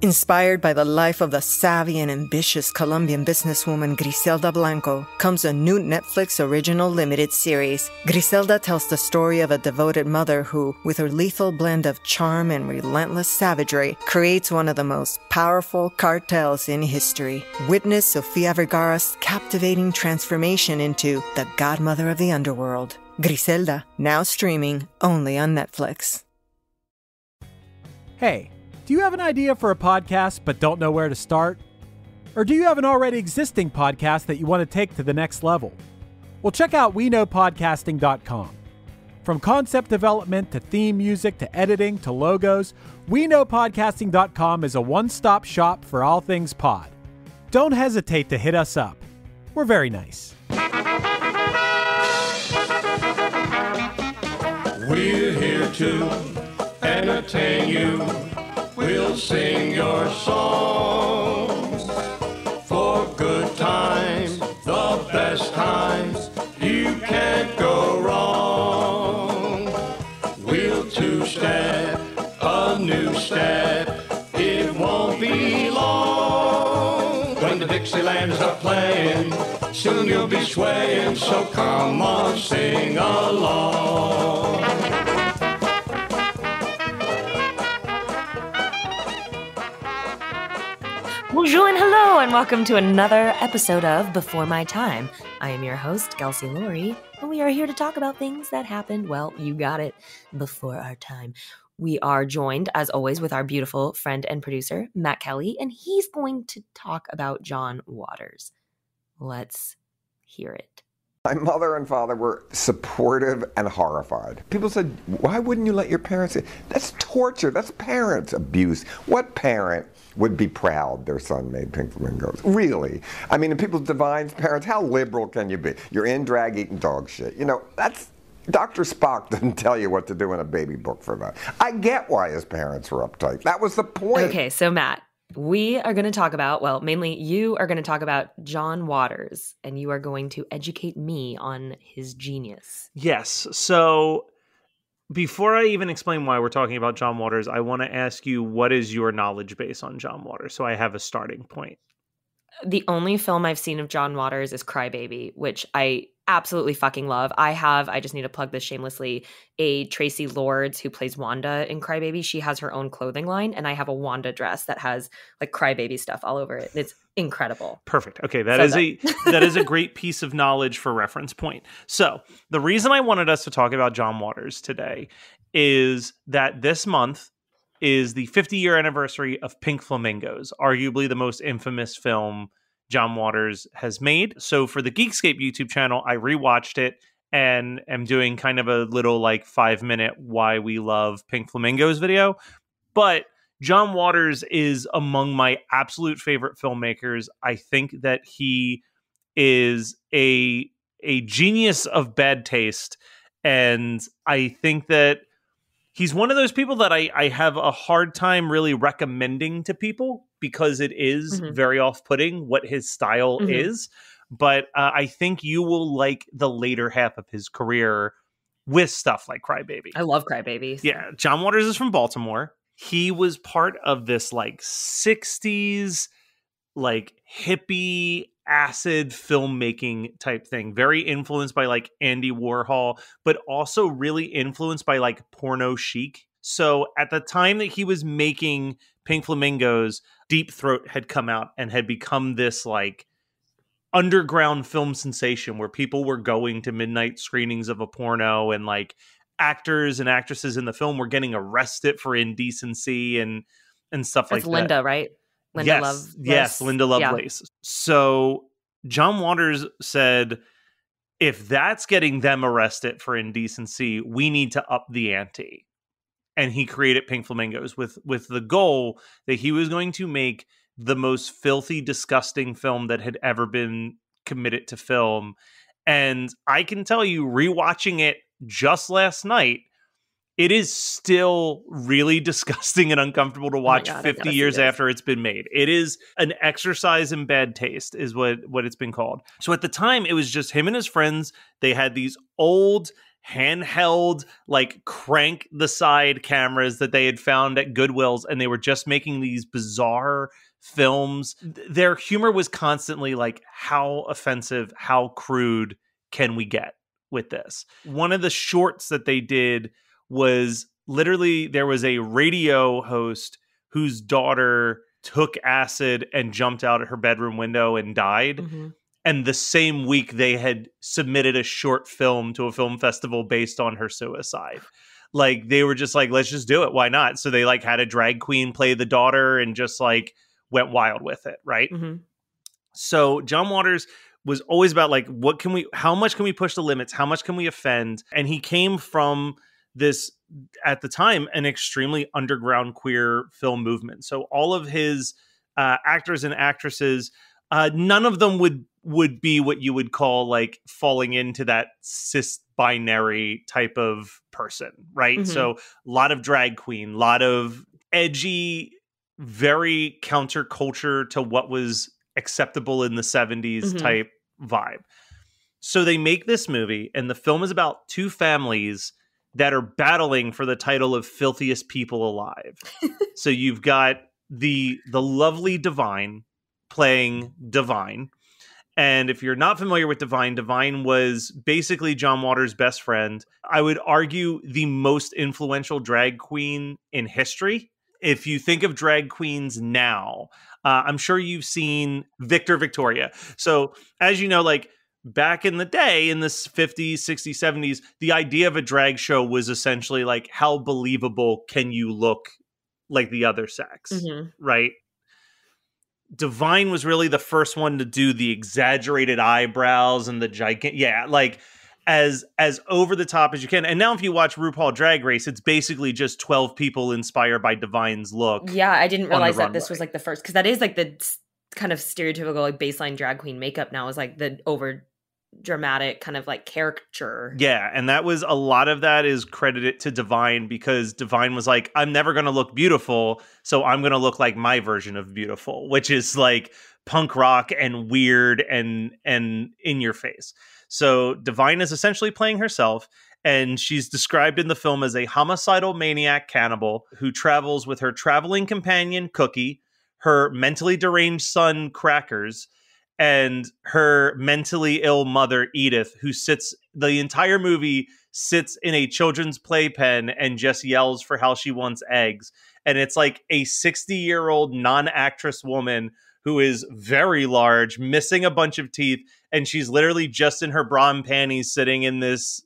Inspired by the life of the savvy and ambitious Colombian businesswoman Griselda Blanco comes a new Netflix original limited series. Griselda tells the story of a devoted mother who, with her lethal blend of charm and relentless savagery, creates one of the most powerful cartels in history. Witness Sofia Vergara's captivating transformation into the godmother of the underworld. Griselda, now streaming only on Netflix. Hey. Do you have an idea for a podcast but don't know where to start? Or do you have an already existing podcast that you want to take to the next level? Well, check out WeKnowPodcasting.com. From concept development to theme music to editing to logos, WeKnowPodcasting.com is a one-stop shop for all things pod. Don't hesitate to hit us up. We're very nice. We're here to entertain you. We'll sing your songs for good times, the best times. You can't go wrong. We'll two-step, a new step. It won't be long. When the Dixieland is up playing, soon you'll be swaying. So come on, sing along. Bonjour and hello, and welcome to another episode of Before My Time. I am your host, Kelsey Laurie, and we are here to talk about things that happened, well, you got it, before our time. We are joined, as always, with our beautiful friend and producer, Matt Kelly, and he's going to talk about John Waters. Let's hear it. My mother and father were supportive and horrified. People said, why wouldn't you let your parents? That's torture. That's parent abuse. What parent would be proud their son made Pink Flamingos? Really? I mean, in people's divine parents, how liberal can you be? You're in drag eating dog shit. You know, that's... Dr. Spock didn't tell you what to do in a baby book for that. I get why his parents were uptight. That was the point. Okay, so Matt, we are going to talk about, well, mainly you are going to talk about John Waters, and you are going to educate me on his genius. Yes. So before I even explain why we're talking about John Waters, I want to ask you, what is your knowledge base on John Waters? So I have a starting point. The only film I've seen of John Waters is Cry Baby, which I absolutely fucking love. I just need to plug this shamelessly, a Tracy Lords who plays Wanda in Cry Baby. She has her own clothing line, and I have a Wanda dress that has like Cry Baby stuff all over it. It's incredible. Perfect. Okay, that is a great piece of knowledge for reference point. So the reason I wanted us to talk about John Waters today is that this month is the 50-year anniversary of Pink Flamingos, arguably the most infamous film John Waters has made. So for the Geekscape YouTube channel, I rewatched it and am doing kind of a little like 5-minute why we love Pink Flamingos video. But John Waters is among my absolute favorite filmmakers. I think that he is a genius of bad taste. And I think that he's one of those people that I have a hard time really recommending to people because it is very off-putting what his style is. But I think you will like the later half of his career with stuff like Cry Baby. I love Cry Baby. Yeah. John Waters is from Baltimore. He was part of this like 60s, like hippie acid filmmaking type thing, very influenced by like Andy Warhol, but also really influenced by like porno chic. So at the time that he was making Pink Flamingos, Deep Throat had come out and had become this like underground film sensation where people were going to midnight screenings of a porno, and like actors and actresses in the film were getting arrested for indecency and stuff That's like Linda, that. Right? Linda Lovelace. Yes, Linda Lovelace. Yeah. So John Waters said, if that's getting them arrested for indecency, we need to up the ante. And he created Pink Flamingos with the goal that he was going to make the most filthy, disgusting film that had ever been committed to film. And I can tell you, rewatching it just last night, it is still really disgusting and uncomfortable to watch 50 years after it's been made. It is an exercise in bad taste is what it's been called. So at the time, it was just him and his friends. They had these old handheld, like crank the side cameras that they had found at Goodwill's, and they were just making these bizarre films. Their humor was constantly like, how offensive, how crude can we get with this? One of the shorts that they did was literally, there was a radio host whose daughter took acid and jumped out of her bedroom window and died. Mm-hmm. And the same week they had submitted a short film to a film festival based on her suicide. Like, they were just like, let's just do it. Why not? So they like had a drag queen play the daughter and just like went wild with it. Right. Mm-hmm. So John Waters was always about like, how much can we push the limits? How much can we offend? And he came from this, at the time, an extremely underground queer film movement. So all of his actors and actresses, none of them would be what you would call like falling into that cis binary type of person, right? Mm-hmm. So a lot of drag queen, a lot of edgy, very counterculture to what was acceptable in the 70s Mm-hmm. type vibe. So they make this movie, and the film is about two families that are battling for the title of filthiest people alive. So you've got the lovely Divine playing Divine. And if you're not familiar with Divine, Divine was basically John Waters' best friend. I would argue the most influential drag queen in history. If you think of drag queens now, I'm sure you've seen Victoria. So as you know, like back in the day, in the 50s, 60s, 70s, the idea of a drag show was essentially like, how believable can you look like the other sex, Mm-hmm. right? Divine was really the first one to do the exaggerated eyebrows and the gigantic, like as over the top as you can. And now if you watch RuPaul Drag Race, it's basically just 12 people inspired by Divine's look. Yeah, I didn't realize that this was like the first, because that is like the kind of stereotypical like baseline drag queen makeup now is like the over dramatic kind of like caricature. Yeah, and that was a lot of that is credited to Divine, because Divine was like, I'm never going to look beautiful, so I'm going to look like my version of beautiful, which is like punk rock and weird and in your face. So Divine is essentially playing herself, and she's described in the film as a homicidal maniac cannibal who travels with her traveling companion Cookie, her mentally deranged son Crackers, and her mentally ill mother, Edith, who the entire movie sits in a children's playpen and just yells for how she wants eggs. And it's like a 60-year-old non-actress woman who is very large, missing a bunch of teeth, and she's literally just in her bra and panties sitting in this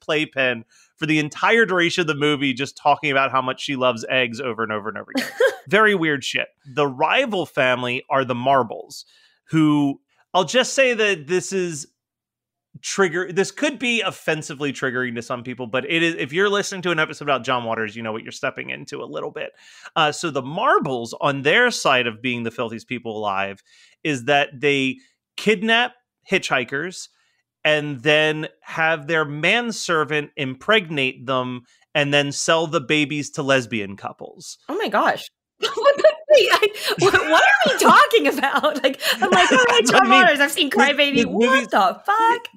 playpen for the entire duration of the movie, just talking about how much she loves eggs over and over and over again. Very weird shit. The rival family are the Marbles, who I'll just say that this could be offensively triggering to some people, but it is, if you're listening to an episode about John Waters, you know what you're stepping into a little bit. So the Marbles, on their side of being the filthiest people alive, is that they kidnap hitchhikers and then have their manservant impregnate them and then sell the babies to lesbian couples. Oh my gosh. What are we talking about? Like, I'm like, all right, John Waters, I've seen Crybaby. What the fuck?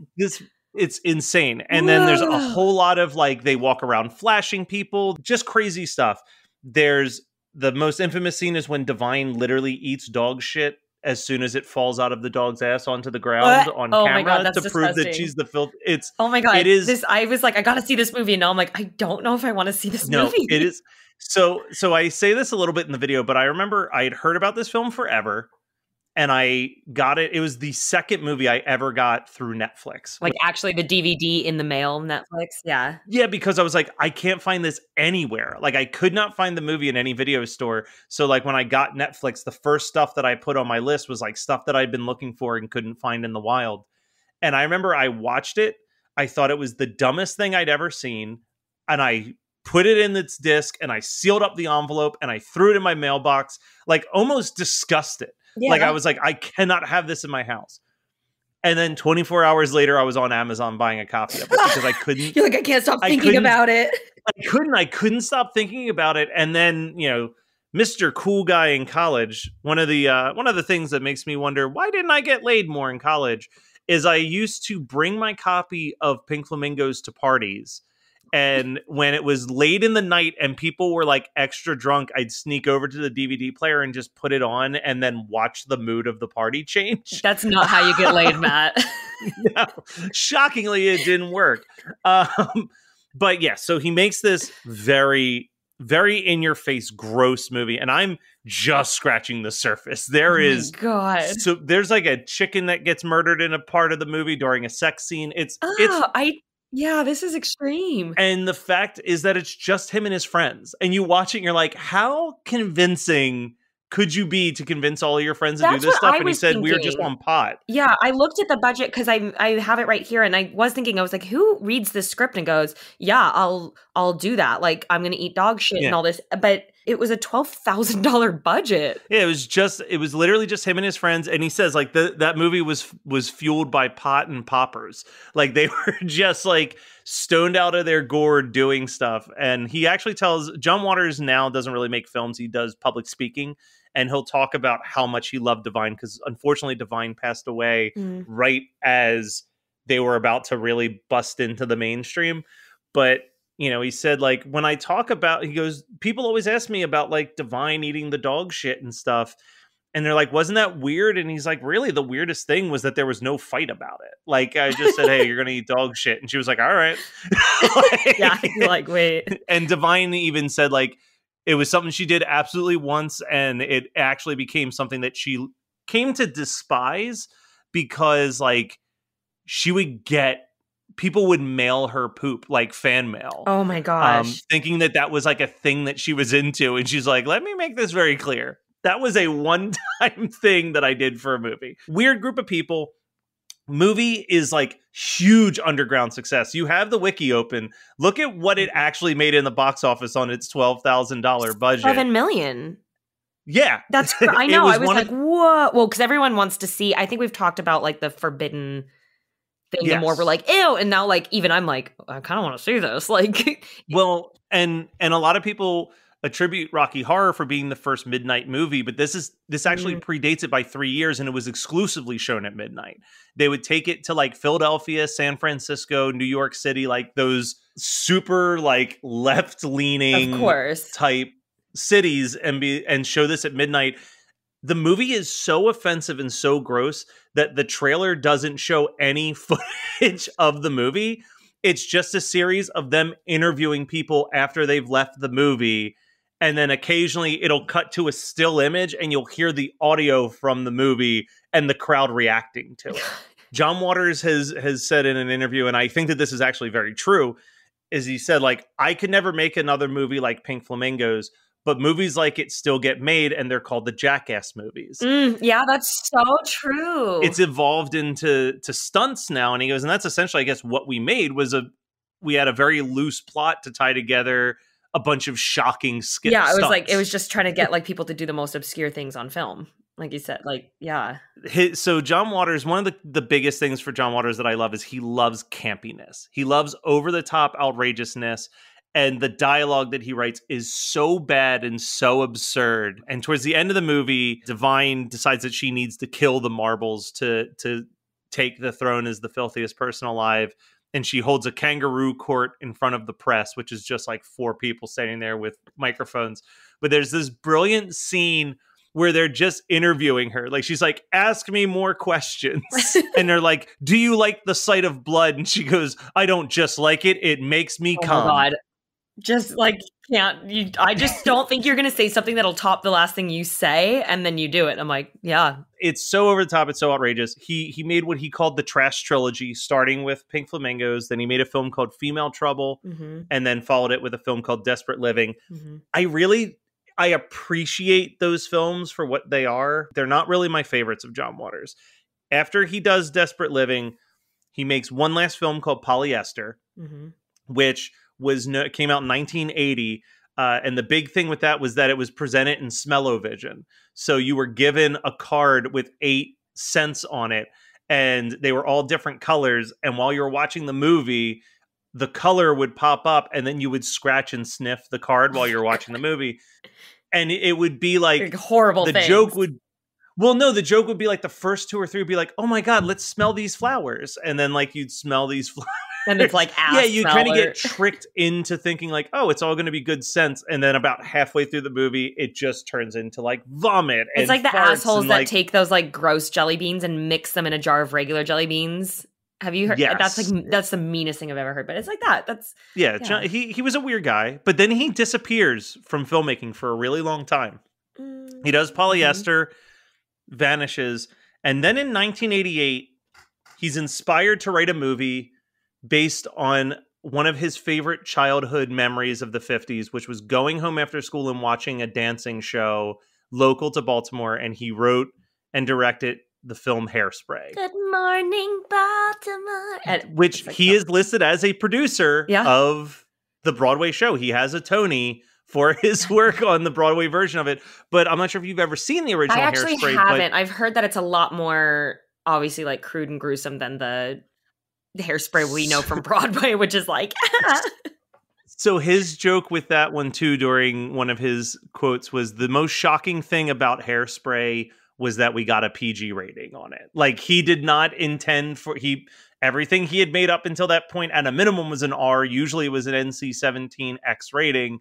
It's insane. And then there's a whole lot of like, they walk around flashing people, just crazy stuff. There's the most infamous scene is when Divine literally eats dog shit as soon as it falls out of the dog's ass onto the ground on camera to prove that she's the filth. It's oh my god, it is. I was like, I gotta see this movie, and now I'm like, I don't know if I want to see this movie. No, it is. So I say this a little bit in the video, but I remember I had heard about this film forever, and I got it. It was the second movie I ever got through Netflix. Like actually the DVD in the mail, Netflix. Yeah. Yeah, because I was like, I can't find this anywhere. Like I could not find the movie in any video store. So like when I got Netflix, the first stuff that I put on my list was like stuff that I'd been looking for and couldn't find in the wild. And I remember I watched it. I thought it was the dumbest thing I'd ever seen. And I put it in its disc and I sealed up the envelope and I threw it in my mailbox, like almost disgusted. Yeah. Like I was like, I cannot have this in my house. And then 24 hours later, I was on Amazon buying a copy of it because I couldn't. You're like, I can't stop thinking about it. I couldn't stop thinking about it. And then, you know, Mr. Cool Guy in college, one of the things that makes me wonder, why didn't I get laid more in college, is I used to bring my copy of Pink Flamingos to parties. And when it was late in the night and people were like extra drunk, I'd sneak over to the DVD player and just put it on and then watch the mood of the party change. That's not how you get laid, Matt. No, shockingly, it didn't work. But yeah, so he makes this very, very in-your-face, gross movie, and I'm just scratching the surface. So there's like a chicken that gets murdered in a part of the movie during a sex scene. Yeah, this is extreme. And the fact is that it's just him and his friends. And you watch it and you're like, how convincing could you be to convince all of your friends to do this stuff? And he said, we're just on pot. Yeah, I looked at the budget because I have it right here. And I was thinking, I was like, who reads this script and goes, yeah, I'll do that. Like, I'm going to eat dog shit and all this. But it was a $12,000 budget. Yeah, it was literally just him and his friends. And he says like that movie was fueled by pot and poppers. Like they were just like stoned out of their gourd doing stuff. And he actually tells John Waters now doesn't really make films. He does public speaking. And he'll talk about how much he loved Divine because unfortunately Divine passed away right as they were about to really bust into the mainstream. But you know, he said, like, when I talk about, he goes, people always ask me about, like, Divine eating the dog shit and stuff. And they're like, wasn't that weird? And he's like, really? The weirdest thing was that there was no fight about it. Like, I just said, hey, you're going to eat dog shit. And she was like, all right. Yeah, like, wait. And Divine even said, like, it was something she did absolutely once. And it actually became something that she came to despise because, like, she would get people would mail her poop, like fan mail. Oh my gosh. Thinking that was like a thing that she was into. And she's like, let me make this very clear. That was a one-time thing that I did for a movie. Weird group of people. Movie is like huge underground success. You have the wiki open. Look at what it actually made in the box office on its $12,000 budget. $7 million. Yeah. That's, I know. I was like, whoa. Well, because everyone wants to see, I think we've talked about like the forbidden thing. The more we're like, ew. And now like, even I'm like, I kind of want to see this. Like, well, and a lot of people attribute Rocky Horror for being the first midnight movie, but this actually predates it by 3 years, and it was exclusively shown at midnight. They would take it to like Philadelphia, San Francisco, New York City, like those super like left-leaning, of course, type cities, and show this at midnight. The movie is so offensive and so gross that the trailer doesn't show any footage of the movie. It's just a series of them interviewing people after they've left the movie. And then occasionally it'll cut to a still image and you'll hear the audio from the movie and the crowd reacting to it. John Waters has said in an interview, and I think that this is actually very true, is he said, like, I could never make another movie like Pink Flamingos, but movies like it still get made, and they're called the Jackass movies. Yeah, that's so true. It's evolved into stunts now, and he goes, and that's essentially, I guess, what we made was we had a very loose plot to tie together a bunch of shocking stunts. Yeah, it was just trying to get like people to do the most obscure things on film, like you said. Like, yeah. So John Waters, one of the biggest things for John Waters that I love is he loves campiness. He loves over the top outrageousness. And the dialogue that he writes is so bad and so absurd. And towards the end of the movie, Divine decides that she needs to kill the marbles to take the throne as the filthiest person alive. And she holds a kangaroo court in front of the press, which is just like 4 people standing there with microphones. But there's this brilliant scene where they're just interviewing her. Like, she's like, ask me more questions. And they're like, do you like the sight of blood? And she goes, I don't just like it. It makes me come. Oh my God. Just like, I just don't think you're going to say something that'll top the last thing you say. And then you do it. I'm like, yeah. It's so over the top. It's so outrageous. He made what he called the trash trilogy, starting with Pink Flamingos. Then he made a film called Female Trouble, and then followed it with a film called Desperate Living. I appreciate those films for what they are. They're not really my favorites of John Waters. After he does Desperate Living, he makes one last film called Polyester, which came out in 1980. And the big thing with that was that it was presented in smell-o-vision. So you were given a card with 8 scents on it, and they were all different colors. And while you were watching the movie, the color would pop up, and then you would scratch and sniff the card while you're watching the movie. And it would be like horrible the things. joke would, Well, no, the joke would be like the first 2 or 3 would be like, oh my God, let's smell these flowers. And then like you'd smell these flowers. And it's like ass yeah, you kind of smell get tricked into thinking like, oh, it's all going to be good scents. And then about halfway through the movie, it just turns into like vomit. It's like the farts assholes and, that like, take those like gross jelly beans and mix them in a jar of regular jelly beans. Have you heard? Yes. That's the meanest thing I've ever heard. But it's like that. Yeah. He was a weird guy, but then he disappears from filmmaking for a really long time. He does polyester, vanishes, and then in 1988, he's inspired to write a movie based on one of his favorite childhood memories of the 50s, which was going home after school and watching a dancing show local to Baltimore, and he wrote and directed the film Hairspray. Good morning, Baltimore. Which he is listed as a producer Yeah. of the Broadway show. He has a Tony for his work on the Broadway version of it, but I'm not sure if you've ever seen the original I actually Hairspray. haven't. I've heard that it's a lot more obviously like crude and gruesome than the Hairspray we know from Broadway, which is like So his joke with that one too during one of his quotes was the most shocking thing about Hairspray was that we got a PG rating on it. Like he did not intend for everything he had made up until that point at a minimum was an R. Usually it was an NC-17 X rating,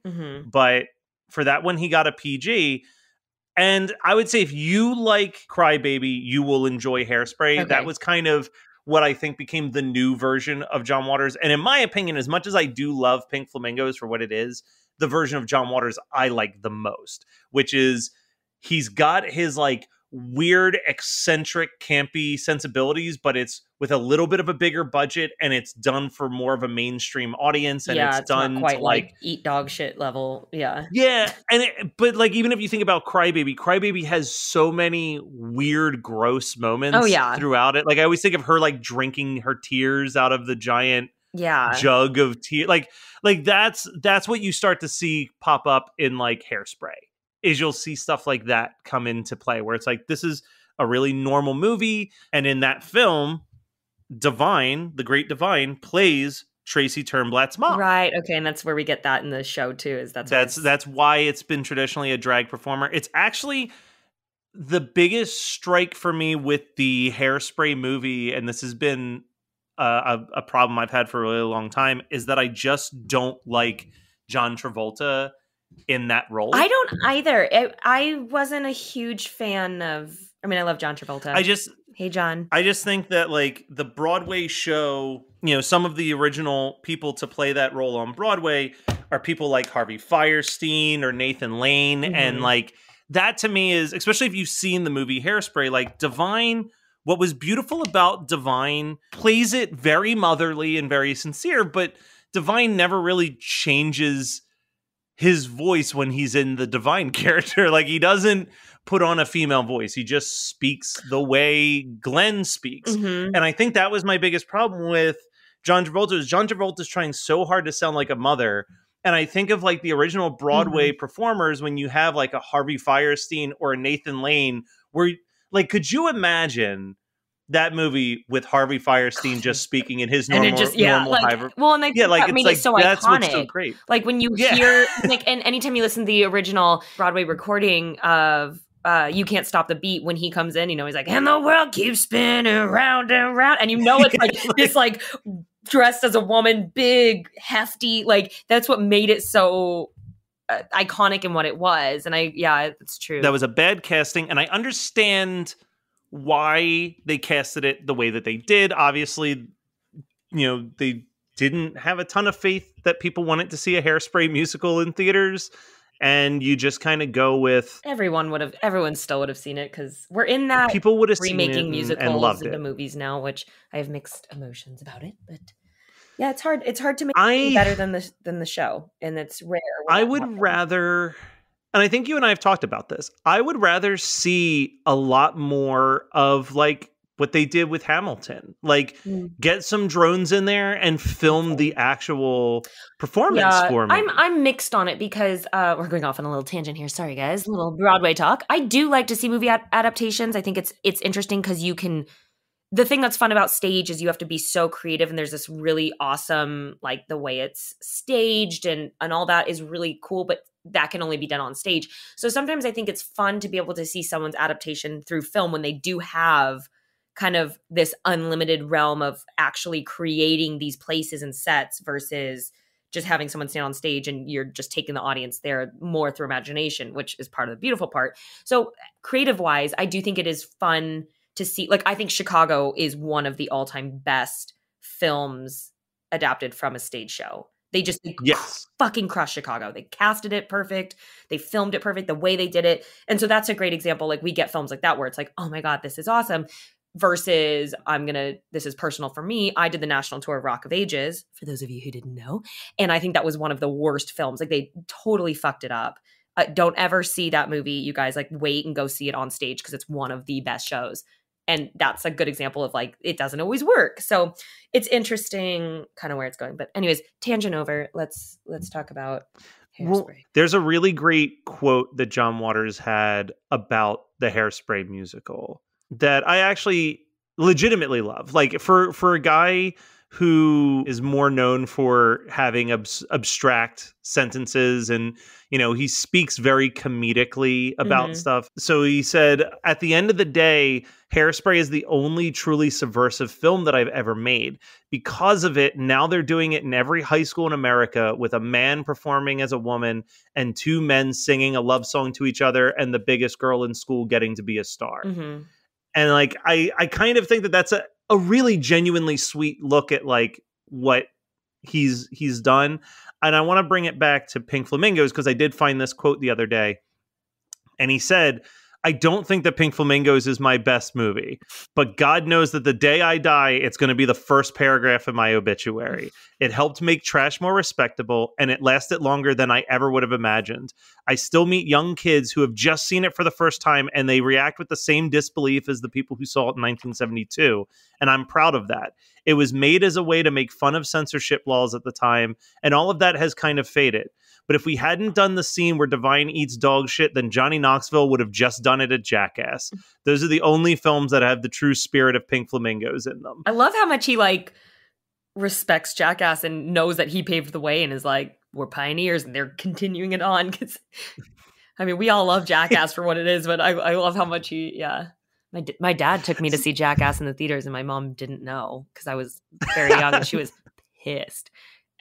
but for that one he got a PG. And I would say if you like Crybaby, you will enjoy Hairspray. Okay. That was kind of what I think became the new version of John Waters. And in my opinion, as much as I do love Pink Flamingos for what it is, the version of John Waters I like the most, which is he's got his like weird, eccentric, campy sensibilities, but it's with a little bit of a bigger budget and it's done for more of a mainstream audience. And it's done not quite to like eat dog shit level. Yeah. Yeah. But like, even if you think about Crybaby has so many weird, gross moments throughout it. Like I always think of her like drinking her tears out of the giant jug of tears. Like that's what you start to see pop up in like Hairspray. Is you'll see stuff like that come into play where it's like, this is a really normal movie. And in that film, Divine, the great Divine, plays Tracy Turnblatt's mom. Right. Okay. And that's where we get that in the show too. Is that's why it's been traditionally a drag performer. It's actually the biggest strike for me with the Hairspray movie, and this has been a problem I've had for a really long time, is that I just don't like John Travolta in that role. I don't either. I wasn't a huge fan of. I mean, I love John Travolta. Hey, John. I just think that like the Broadway show, you know, some of the original people to play that role on Broadway are people like Harvey Fierstein or Nathan Lane, and like that to me is, especially if you've seen the movie Hairspray, like Divine. What was beautiful about Divine plays it very motherly and very sincere, but Divine never really changes his voice when he's in the Divine character. Like he doesn't put on a female voice. He just speaks the way Glenn speaks. And I think that was my biggest problem with John Travolta is John Travolta's trying so hard to sound like a mother. And I think of like the original Broadway performers when you have like a Harvey Fierstein or a Nathan Lane, where like, could you imagine that movie with Harvey Fierstein just speaking in his normal, normal high? Well, and that made it so that's iconic. What's so great. Like when you hear, like, and anytime you listen to the original Broadway recording of You Can't Stop the Beat, when he comes in, you know, he's like, and the world keeps spinning round and round. And you know, it's like this, like dressed as a woman, big, hefty, like that's what made it so iconic in what it was. And it's true. That was a bad casting. And I understand why they casted it the way that they did. Obviously, you know, they didn't have a ton of faith that people wanted to see a Hairspray musical in theaters, and you just kind of go with everyone still would have seen it, because we're in that people would have remaking seen it musicals and loved into it. Movies now, which I have mixed emotions about it, but yeah, it's hard to make it better than the show, and it's rare. I would rather, and I think you and I have talked about this, I would rather see a lot more of like what they did with Hamilton. Like get some drones in there and film the actual performance for me. I'm mixed on it because we're going off on a little tangent here. Sorry guys, a little Broadway talk. I do like to see movie adaptations. I think it's interesting because you can, the thing that's fun about stage is you have to be so creative, and there's this really awesome, like the way it's staged and all that is really cool. But that can only be done on stage. So sometimes I think it's fun to be able to see someone's adaptation through film when they do have kind of this unlimited realm of actually creating these places and sets versus just having someone stand on stage and you're just taking the audience there more through imagination, which is part of the beautiful part. So creative wise, I do think it is fun to see. Like, I think Chicago is one of the all-time best films adapted from a stage show. They fucking crushed Chicago. They casted it perfect. They filmed it perfect the way they did it. And so that's a great example. Like, we get films like that where it's like, oh my God, this is awesome. Versus this is personal for me. I did the national tour of Rock of Ages, for those of you who didn't know. And I think that was one of the worst films. Like, they totally fucked it up. Don't ever see that movie, you guys. Like, wait and go see it on stage because it's one of the best shows. And that's a good example of like, it doesn't always work. So it's interesting kind of where it's going. But anyways, tangent over. Let's talk about Hairspray. Well, there's a really great quote that John Waters had about the Hairspray musical that I actually legitimately love. Like, for a guy who is more known for having abstract sentences and, you know, he speaks very comedically about stuff. So he said, at the end of the day, Hairspray is the only truly subversive film that I've ever made. Because of it, now they're doing it in every high school in America with a man performing as a woman and two men singing a love song to each other and the biggest girl in school getting to be a star. And like, I kind of think that that's a really genuinely sweet look at like what he's done. And I want to bring it back to Pink Flamingos because I did find this quote the other day. And he said, I don't think that Pink Flamingos is my best movie, but God knows that the day I die, it's going to be the first paragraph in my obituary. It helped make trash more respectable, and it lasted longer than I ever would have imagined. I still meet young kids who have just seen it for the first time, and they react with the same disbelief as the people who saw it in 1972, and I'm proud of that. It was made as a way to make fun of censorship laws at the time, and all of that has kind of faded. But if we hadn't done the scene where Divine eats dog shit, then Johnny Knoxville would have just done it at Jackass. Those are the only films that have the true spirit of Pink Flamingos in them. I love how much he like respects Jackass and knows that he paved the way and is like, we're pioneers and they're continuing it on. Because I mean, we all love Jackass for what it is, but I love how much my dad took me to see Jackass in the theaters and my mom didn't know because I was very young and she was pissed.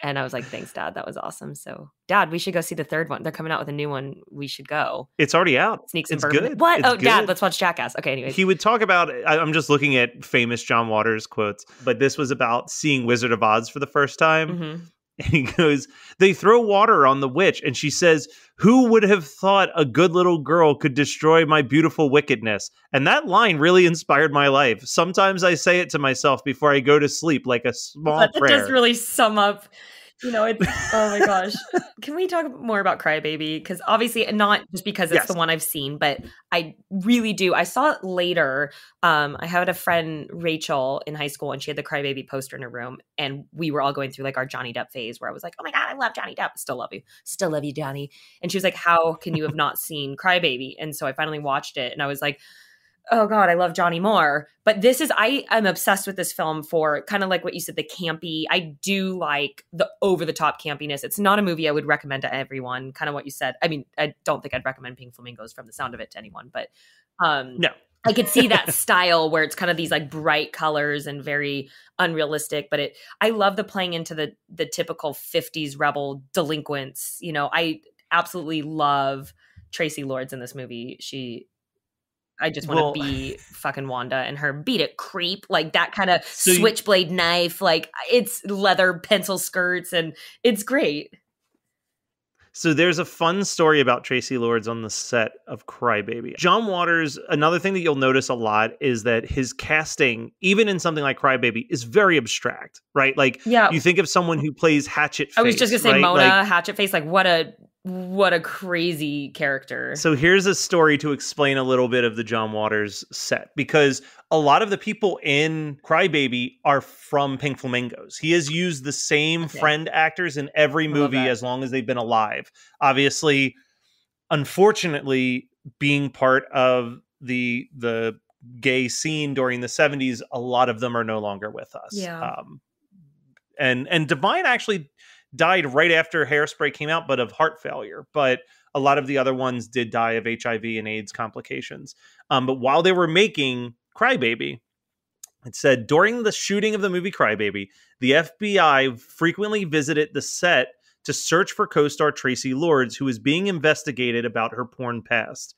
And I was like, thanks, Dad. That was awesome. So, Dad, we should go see the third one. They're coming out with a new one. We should go. It's already out. Sneaks and it's bourbon. Good. What? It's oh, good. Dad, let's watch Jackass. Okay, anyways. He would talk about, I'm just looking at famous John Waters quotes, but this was about seeing Wizard of Oz for the first time. And he goes, they throw water on the witch. And she says, who would have thought a good little girl could destroy my beautiful wickedness? And that line really inspired my life. Sometimes I say it to myself before I go to sleep, like a small prayer. That does really sum up. You know, it's, oh my gosh. Can we talk more about Crybaby? Because obviously, not just because it's the one I've seen, but I really do. I saw it later. I had a friend, Rachel, in high school, and she had the Crybaby poster in her room. And we were all going through like our Johnny Depp phase where I was like, oh my God, I love Johnny Depp. Still love you. Still love you, Johnny. And she was like, how can you have not seen Crybaby? And so I finally watched it and I was like, oh God, I love Johnny more. But I'm obsessed with this film for kind of like what you said, the campy. I do like the over the top campiness. It's not a movie I would recommend to everyone, kind of what you said. I mean, I don't think I'd recommend Pink Flamingos from the sound of it to anyone, but no. I could see that style where it's kind of these like bright colors and very unrealistic, but I love the playing into the typical 50s rebel delinquents. You know, I absolutely love Tracy Lords in this movie. I just want to be fucking Wanda and her beat it creep, like that kind of switchblade knife, like it's leather pencil skirts and it's great. So there's a fun story about Tracy Lords on the set of Crybaby. John Waters, another thing that you'll notice a lot is that his casting, even in something like Crybaby, is very abstract, right? Like you think of someone who plays Hatchet Face. I was just gonna say, right? Mona, like, Hatchet Face, like what a crazy character. So here's a story to explain a little bit of the John Waters set, because a lot of the people in Crybaby are from Pink Flamingos. He has used the same friend actors in every movie as long as they've been alive. Obviously, unfortunately, being part of the gay scene during the 70s, a lot of them are no longer with us. Yeah. And Divine actually died right after Hairspray came out, but of heart failure. But a lot of the other ones did die of HIV and AIDS complications. But while they were making Cry Baby, it said, during the shooting of the movie Cry Baby, the FBI frequently visited the set to search for co-star Tracy Lords, who was being investigated about her porn past.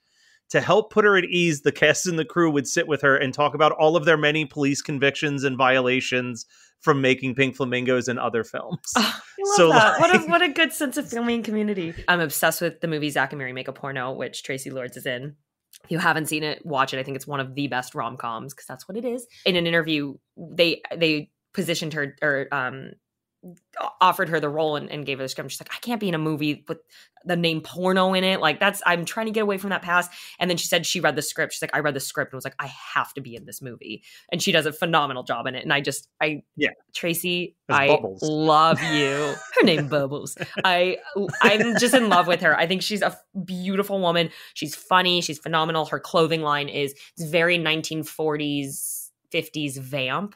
To help put her at ease, the cast and the crew would sit with her and talk about all of their many police convictions and violations from making Pink Flamingos and other films. I love that. What a good sense of family and community. I'm obsessed with the movie Zack and Miri Make a Porno, which Tracy Lords is in. If you haven't seen it, watch it. I think it's one of the best rom-coms because that's what it is. In an interview, they positioned her or offered her the role and gave her the script. She's like, I can't be in a movie with the name porno in it. Like I'm trying to get away from that past. And then she said she read the script. She's like, I read the script and was like, I have to be in this movie. And she does a phenomenal job in it. And Tracy, I love you. Her name Bubbles. I'm just in love with her. I think she's a beautiful woman. She's funny. She's phenomenal. Her clothing line is very 1940s, 50s vamp.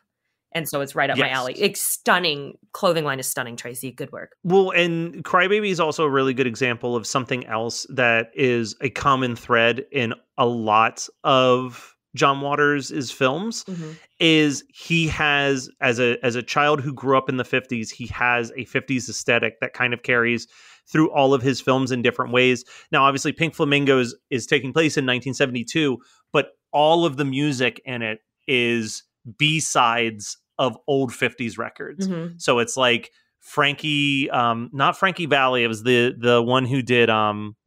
And so it's right up my alley. It's stunning. Clothing line is stunning, Tracy. Good work. Well, and Crybaby is also a really good example of something else that is a common thread in a lot of John Waters' films. Is he has, as a child who grew up in the 50s, he has a 50s aesthetic that kind of carries through all of his films in different ways. Now, obviously, Pink Flamingos is taking place in 1972, but all of the music in it is B-sides of old 50s records. So it's like Frankie, not Frankie Valli, it was the one who did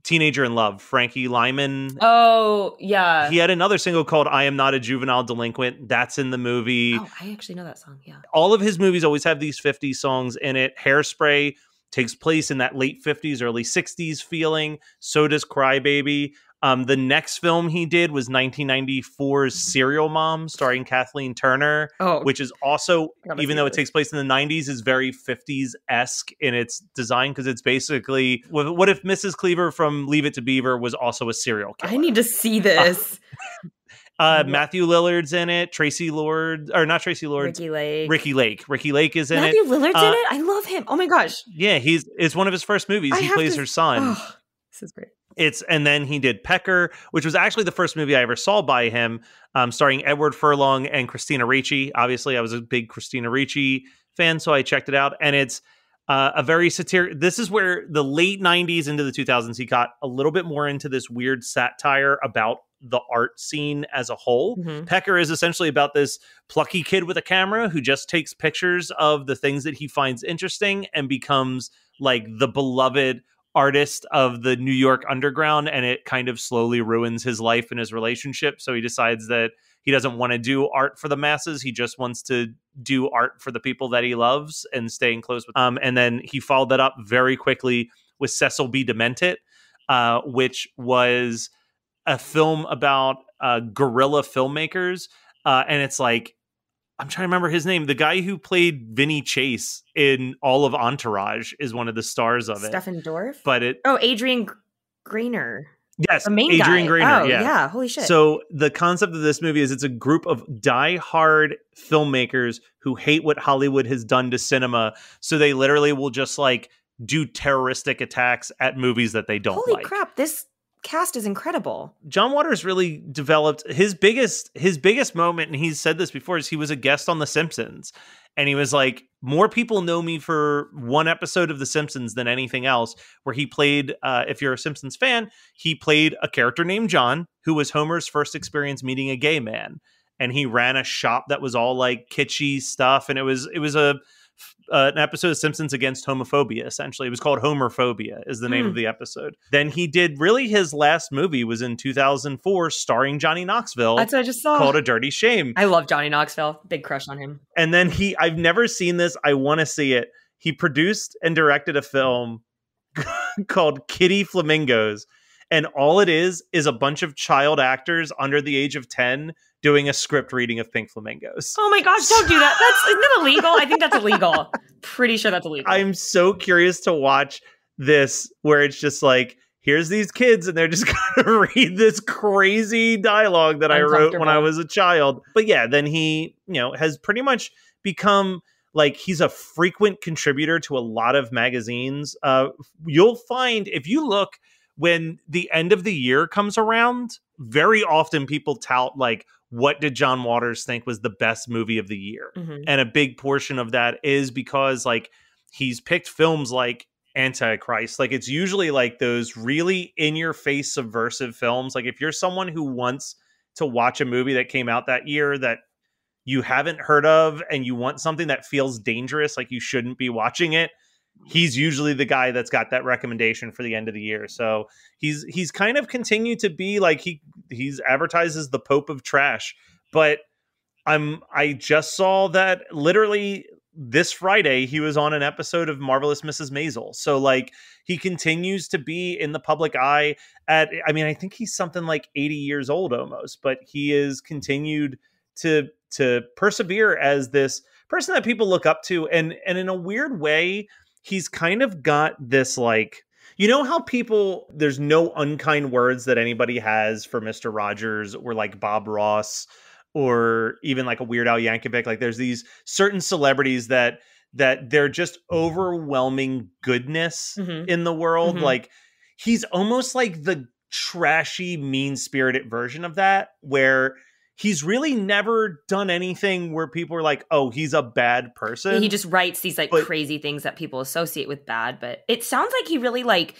Teenager in Love, Frankie Lyman. Oh, yeah. He had another single called I Am Not a Juvenile Delinquent. That's in the movie. Oh, I actually know that song, yeah. All of his movies always have these 50s songs in it. Hairspray takes place in that late 50s, early 60s feeling. So does Cry Baby. The next film he did was 1994's Serial Mom, starring Kathleen Turner, which is also, even though it takes place in the 90s, is very 50s-esque in its design, because it's basically, what if Mrs. Cleaver from Leave It to Beaver was also a serial killer? I need to see this. Matthew Lillard's in it. Tracy Lord, or not Tracy Lord. Ricky Lake. Ricky Lake is in Matthew it. Matthew Lillard's in it? I love him. Oh my gosh. Yeah, it's one of his first movies. He plays her son. Oh, this is great. And then he did Pecker, which was actually the first movie I ever saw by him, starring Edward Furlong and Christina Ricci. Obviously, I was a big Christina Ricci fan, so I checked it out. And it's a very satiric. This is where the late 90s into the 2000s, he got a little bit more into this weird satire about the art scene as a whole. Pecker is essentially about this plucky kid with a camera who just takes pictures of the things that he finds interesting and becomes like the beloved artist of the New York underground, and it kind of slowly ruins his life and his relationship. So he decides that he doesn't want to do art for the masses. He just wants to do art for the people that he loves and staying close with them. And then he followed that up very quickly with Cecil B. Demented, which was a film about guerrilla filmmakers. And it's like, I'm trying to remember his name. The guy who played Vinny Chase in all of Entourage is one of the stars of it. Stephen Dorff? But Adrian Grainer. Yes, the main Adrian guy. Grainer. Oh, yeah. Holy shit. So the concept of this movie is it's a group of die-hard filmmakers who hate what Hollywood has done to cinema. So they literally will just like do terroristic attacks at movies that they don't like. Holy crap. This cast is incredible. John Waters really developed his biggest moment, and he's said this before, is he was a guest on The Simpsons. And he was like, more people know me for one episode of The Simpsons than anything else, where he played, if you're a Simpsons fan, he played a character named John, who was Homer's first experience meeting a gay man. And he ran a shop that was all like kitschy stuff. And it was an episode of Simpsons against homophobia, essentially. It was called Homerphobia is the name of the episode. Then he did, really his last movie was in 2004 starring Johnny Knoxville. That's what I just saw. Called A Dirty Shame. I love Johnny Knoxville. Big crush on him. And then I've never seen this. I want to see it. He produced and directed a film called Kitty Flamingos. And all it is a bunch of child actors under the age of 10 doing a script reading of Pink Flamingos. Oh my gosh, don't do that. Isn't that illegal? I think that's illegal. Pretty sure that's illegal. I'm so curious to watch this, where it's just like, here's these kids and they're just going to read this crazy dialogue that I wrote when I was a child. But yeah, then he, has pretty much become Like, he's a frequent contributor to a lot of magazines. You'll find, if you look, when the end of the year comes around, very often people tout, like, what did John Waters think was the best movie of the year? Mhm. And a big portion of that is because, like, he's picked films like Antichrist. Like, it's usually like those really in-your-face subversive films. Like, if you're someone who wants to watch a movie that came out that year that you haven't heard of and you want something that feels dangerous, like you shouldn't be watching it, he's usually the guy that's got that recommendation for the end of the year. So he's kind of continued to be like, he's advertised as the Pope of trash. But I just saw that literally this Friday he was on an episode of Marvelous Mrs. Maisel. So, like, he continues to be in the public eye I think he's something like 80 years old almost, but he is continued to persevere as this person that people look up to. And in a weird way, he's kind of got this, like, you know how there's no unkind words that anybody has for Mr. Rogers or like Bob Ross or even like a Weird Al Yankovic. Like, there's these certain celebrities that they're just overwhelming goodness in the world. Like, he's almost like the trashy, mean-spirited version of that, where he's really never done anything where people are like, oh, he's a bad person. He just writes these like crazy things that people associate with bad. But it sounds like he really like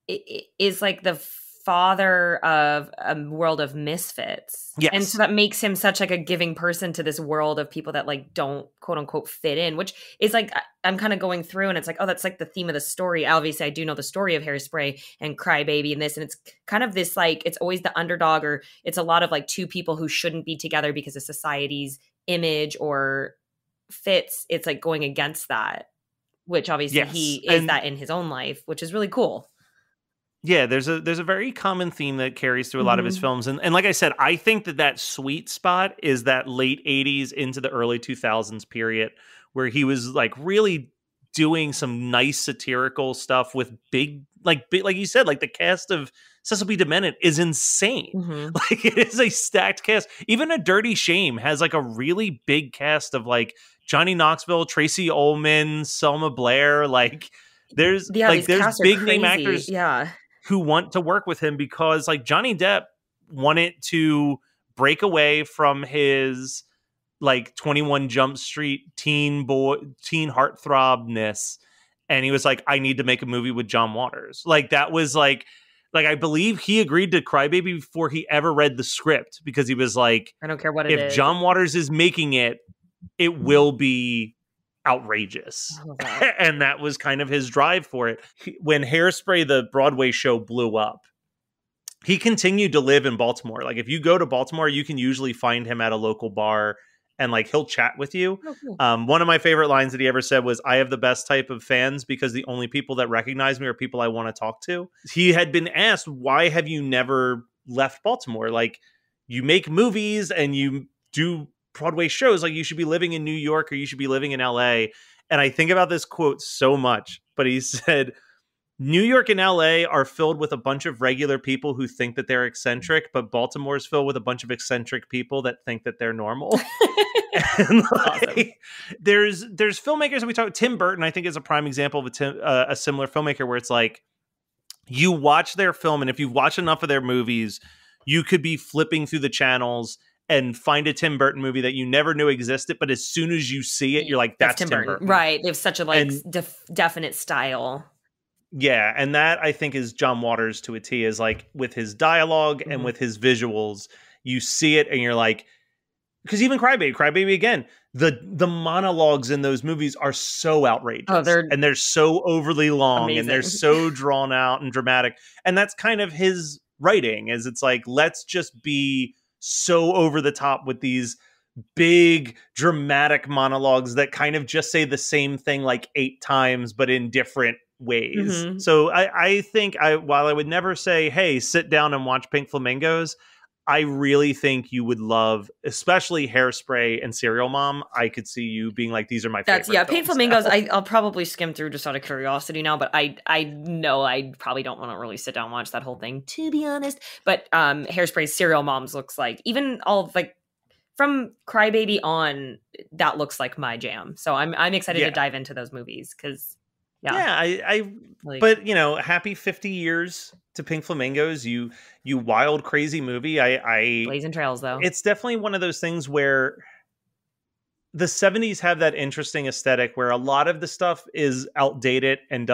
is like the father of a world of misfits. Yes. And so that makes him such like a giving person to this world of people that like don't quote unquote fit in, which is like, I'm kind of going through and it's like, oh, that's like the theme of the story. Obviously I do know the story of Hairspray and Crybaby and this, and it's kind of this, like, it's always the underdog, or it's a lot of like two people who shouldn't be together because of society's image or fits. It's like going against that, which obviously he is that in his own life, which is really cool. Yeah, there's a very common theme that carries through a lot of his films. And like I said, I think that sweet spot is that late 80s into the early 2000s period where he was like really doing some nice satirical stuff with big, like you said, like the cast of Cecil B. Demented is insane. Like, it is a stacked cast. Even A Dirty Shame has like a really big cast of like Johnny Knoxville, Tracy Ullman, Selma Blair. Like, there's big name actors who want to work with him because, like, Johnny Depp wanted to break away from his like 21 Jump Street teen heartthrobness, and he was like, I need to make a movie with John Waters. Like, that was like I believe he agreed to Crybaby before he ever read the script, because he was like, I don't care what it is. If John Waters is making it, it will be outrageous. And that was kind of his drive for it. When Hairspray, the Broadway show, blew up, he continued to live in Baltimore. Like, if you go to Baltimore, you can usually find him at a local bar and like he'll chat with you. One of my favorite lines that he ever said was, I have the best type of fans because the only people that recognize me are people I want to talk to. He had been asked, why have you never left Baltimore? Like, you make movies and you do Broadway shows, like, you should be living in New York or you should be living in LA. And I think about this quote so much, but he said, New York and LA are filled with a bunch of regular people who think that they're eccentric, but Baltimore is filled with a bunch of eccentric people that think that they're normal. And like, there's filmmakers that we talk. Tim Burton, I think, is a prime example of a similar filmmaker where it's like, you watch their film, and if you watch enough of their movies, you could be flipping through the channels and find a Tim Burton movie that you never knew existed, but as soon as you see it, you're like, that's Tim Burton. Right. They have such a definite style. Yeah, and that, I think, is John Waters to a T, is like, with his dialogue and with his visuals, you see it and you're like, because even Crybaby again, the monologues in those movies are so outrageous. Oh, they're so overly long, amazing. And they're so drawn out and dramatic. And that's kind of his writing, is it's like, let's just be so over the top with these big dramatic monologues that kind of just say the same thing like 8 times, but in different ways. So I think while I would never say, hey, sit down and watch Pink Flamingos, I really think you would love, especially Hairspray and Serial Mom. I could see you being like, these are my favorite films. Pink Flamingos, I'll probably skim through just out of curiosity now, but I know I probably don't want to really sit down and watch that whole thing, to be honest. But Hairspray's Serial Moms looks like, even all of like from Crybaby on, that looks like my jam. So I'm excited to dive into those movies because I but you know, happy 50 years to Pink Flamingos. You wild crazy movie. I Blazing Trails though. It's definitely one of those things where the 70s have that interesting aesthetic where a lot of the stuff is outdated and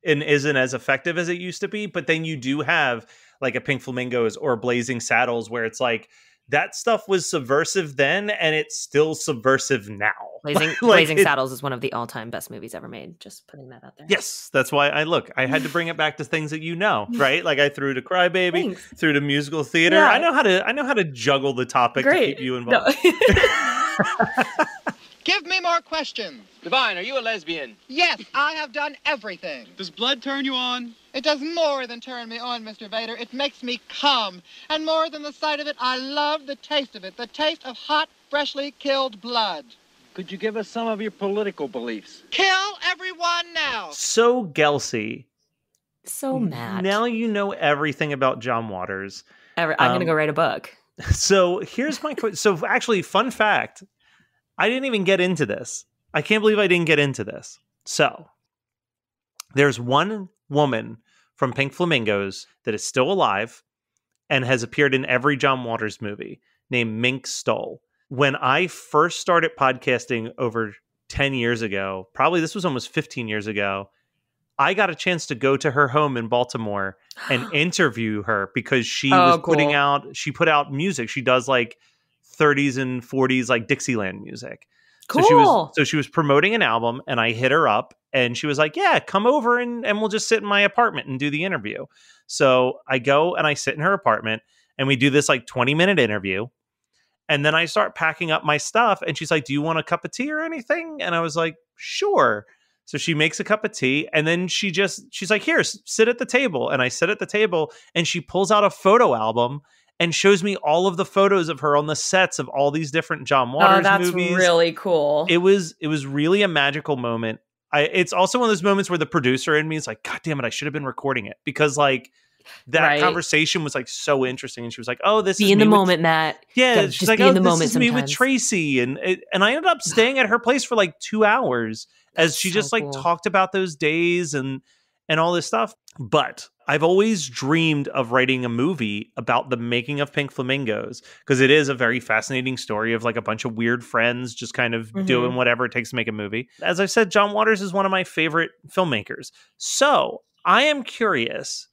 isn't as effective as it used to be, but then you do have like a Pink Flamingos or Blazing Saddles where it's like that stuff was subversive then and it's still subversive now. Blazing Saddles is one of the all-time best movies ever made. Just putting that out there. Yes, that's why I had to bring it back to things that you know, right? Like I threw to Crybaby, threw to musical theater. Yeah. I know how to juggle the topic to keep you involved. No. Give me more questions. Divine, are you a lesbian? Yes, I have done everything. Does blood turn you on? It does more than turn me on, Mr. Vader. It makes me come. And more than the sight of it, I love the taste of it. The taste of hot, freshly killed blood. Could you give us some of your political beliefs? Kill everyone now. So Gelsey. So mad. Now you know everything about John Waters. I'm going to go write a book. So here's my question. So actually, fun fact, I didn't even get into this. I can't believe I didn't get into this. So there's one woman from Pink Flamingos that is still alive and has appeared in every John Waters movie named Mink Stoll. When I first started podcasting over 10 years ago, probably this was almost 15 years ago, I got a chance to go to her home in Baltimore and interview her because she she put out music. She does like 30s and 40s, like Dixieland music. Cool. So she was promoting an album and I hit her up and she was like, yeah, come over and we'll just sit in my apartment and do the interview. So I go and I sit in her apartment and we do this like 20-minute interview. And then I start packing up my stuff and she's like, do you want a cup of tea or anything? And I was like, sure. So she makes a cup of tea and then she's like, here, sit at the table. And I sit at the table and she pulls out a photo album and shows me all of the photos of her on the sets of all these different John Waters movies. That's really cool. It was really a magical moment. It's also one of those moments where the producer in me is like, God damn it, I should have been recording it because like that conversation was like so interesting. And she was like, oh, this is in the moment, Matt. Yeah. She's like, oh, this is me with Tracy. And I ended up staying at her place for like 2 hours as she just like talked about those days and all this stuff. But I've always dreamed of writing a movie about the making of Pink Flamingos because it is a very fascinating story of like a bunch of weird friends just kind of doing whatever it takes to make a movie. As I said, John Waters is one of my favorite filmmakers. So I am curious,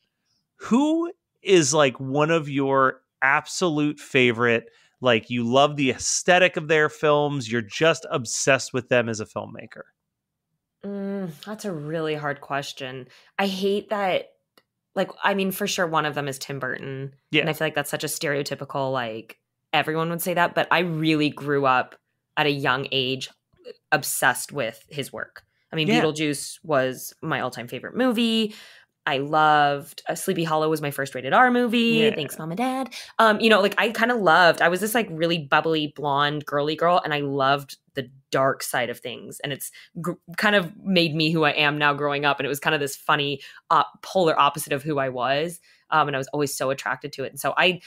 who is like one of your absolute favorite, like you love the aesthetic of their films, you're just obsessed with them as a filmmaker? That's a really hard question. I hate that. Like, I mean, for sure, one of them is Tim Burton. Yeah. And I feel like that's such a stereotypical, like, everyone would say that. But I really grew up at a young age obsessed with his work. I mean, Beetlejuice was my all-time favorite movie. I loved Sleepy Hollow was my first rated R movie. Yeah. Thanks, Mom and Dad. Like I kind of loved, I was this like really bubbly blonde girly girl and I loved the dark side of things. And it's kind of made me who I am now growing up. And it was kind of this funny polar opposite of who I was. And I was always so attracted to it. And so I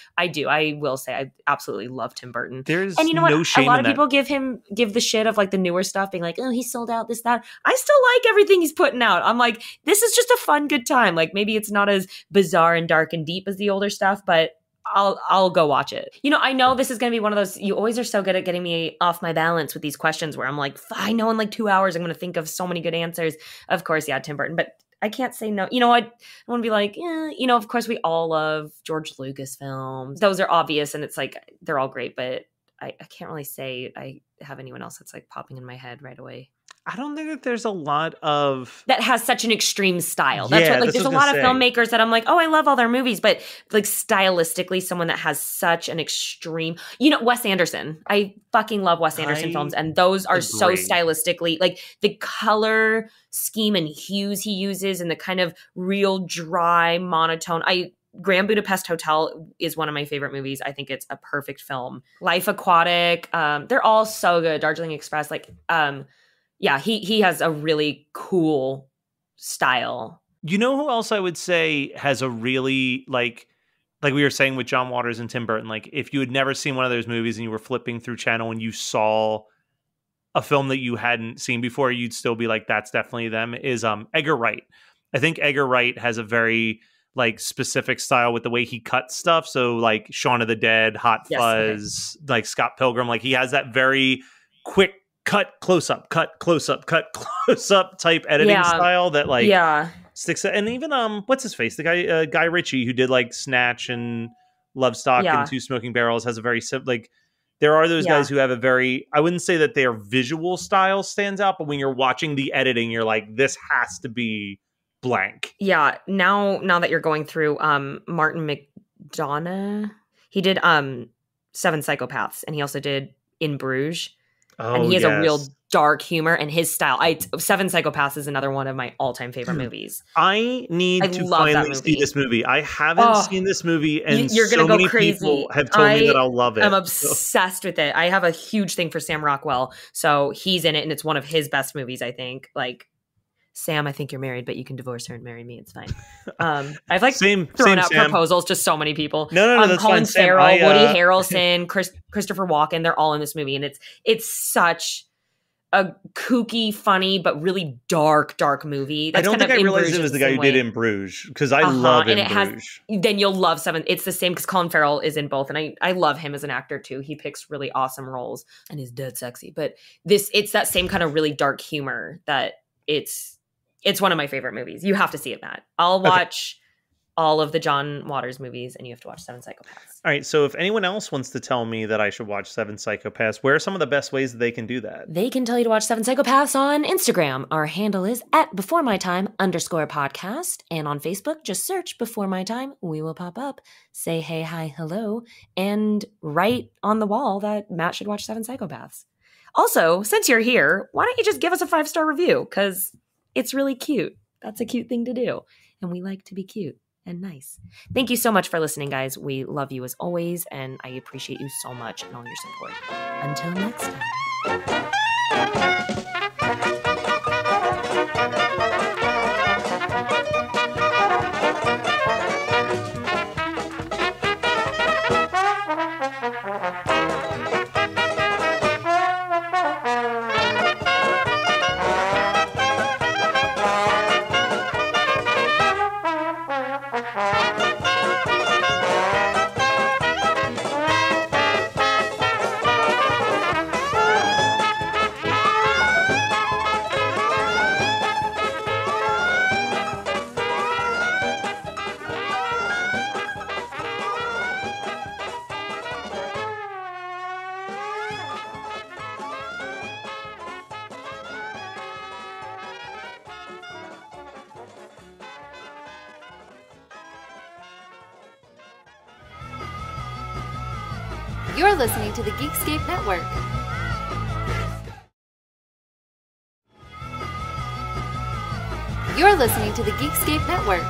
will say I absolutely love Tim Burton. There's and you know no what? shame a lot in of people give the shit of like the newer stuff being like, oh, he sold out this, that. I still like everything he's putting out. I'm like, this is just a fun, good time. Like maybe it's not as bizarre and dark and deep as the older stuff, but I'll go watch it. You know, I know this is going to be one of those, you always are so good at getting me off my balance with these questions where I'm like, I know in like 2 hours, I'm going to think of so many good answers. Of course, yeah, Tim Burton, but I can't say no. You know what? I want to be like, of course we all love George Lucas films. Those are obvious and it's like, they're all great, but I can't really say I have anyone else that's like popping in my head right away. I don't think that there's a lot of that has such an extreme style. That's what, like there's a lot of filmmakers that I'm like, oh, I love all their movies, but like stylistically, someone that has such an extreme, Wes Anderson. I fucking love Wes Anderson films, and those are so stylistically like the color scheme and hues he uses, and the kind of real dry monotone. Grand Budapest Hotel is one of my favorite movies. I think it's a perfect film. Life Aquatic, they're all so good. Darjeeling Express, yeah, he has a really cool style. You know who else I would say has a really like we were saying with John Waters and Tim Burton, like if you had never seen one of those movies and you were flipping through channel and you saw a film that you hadn't seen before, you'd still be like, that's definitely them, is Edgar Wright. I think Edgar Wright has a very like specific style with the way he cuts stuff. So like Shaun of the Dead, Hot Fuzz, like Scott Pilgrim, like he has that very quick cut, close up, cut, close up, cut, close up type editing style that like sticks. And even what's his face? The guy Guy Ritchie, who did like Snatch and Lovestock and Two Smoking Barrels, has a very like. There are those guys who have a very, I wouldn't say that their visual style stands out, but when you're watching the editing, you're like, this has to be blank. Yeah. Now that you're going through Martin McDonagh, he did Seven Psychopaths, and he also did In Bruges. Oh, and he has a real dark humor, and his style. Seven Psychopaths is another one of my all-time favorite movies. I need to finally see this movie. I haven't seen this movie, and you're gonna go many crazy. People have told me that I'll love it. I'm obsessed with it. I have a huge thing for Sam Rockwell, so he's in it, and it's one of his best movies, I think. Like, Sam, I think you're married, but you can divorce her and marry me. It's fine. I've like thrown out proposals to so many people. No, that's Colin fine. Farrell, Woody Harrelson, Christopher Walken, they're all in this movie. And it's such a kooky, funny, but really dark movie. That's I don't think I realized it was the guy who did In Bruges, because I love In Bruges. Then you'll love Seven. It's the same because Colin Farrell is in both. And I love him as an actor too. He picks really awesome roles and he's dead sexy. But it's that same kind of really dark humor that it's one of my favorite movies. You have to see it, Matt. I'll watch all of the John Waters movies, and you have to watch Seven Psychopaths. All right, so if anyone else wants to tell me that I should watch Seven Psychopaths, where are some of the best ways that they can do that? They can tell you to watch Seven Psychopaths on Instagram. Our handle is @BeforeMyTime_podcast. And on Facebook, just search Before My Time. We will pop up. Say hey, hi, hello, and write on the wall that Matt should watch Seven Psychopaths. Also, since you're here, why don't you just give us a 5-star review? Because it's really cute. That's a cute thing to do. And we like to be cute and nice. Thank you so much for listening, guys. We love you as always, and I appreciate you so much and all your support. Until next time. You're listening to the Geekscape Network. You're listening to the Geekscape Network.